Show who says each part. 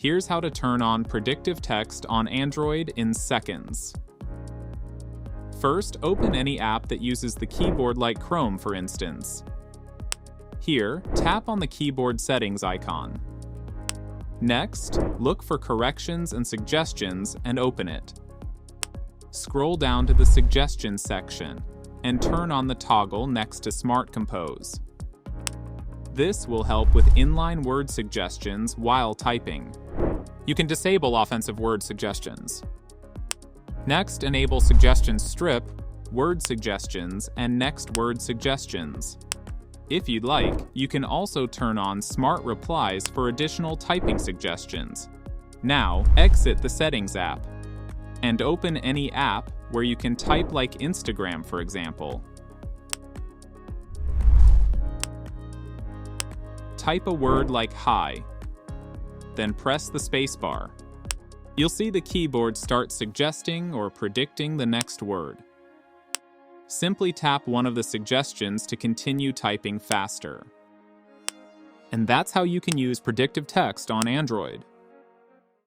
Speaker 1: Here's how to turn on predictive text on Android in seconds. First, open any app that uses the keyboard like Chrome, for instance. Here, tap on the keyboard settings icon. Next, look for corrections and suggestions and open it. Scroll down to the Suggestions section and turn on the toggle next to Smart Compose. This will help with inline word suggestions while typing. You can disable offensive word suggestions. Next, enable Suggestions Strip, Word Suggestions, and Next Word Suggestions. If you'd like, you can also turn on Smart Replies for additional typing suggestions. Now, exit the Settings app and open any app where you can type like Instagram, for example. Type a word like hi, then press the spacebar. You'll see the keyboard start suggesting or predicting the next word. Simply tap one of the suggestions to continue typing faster. And that's how you can use predictive text on Android.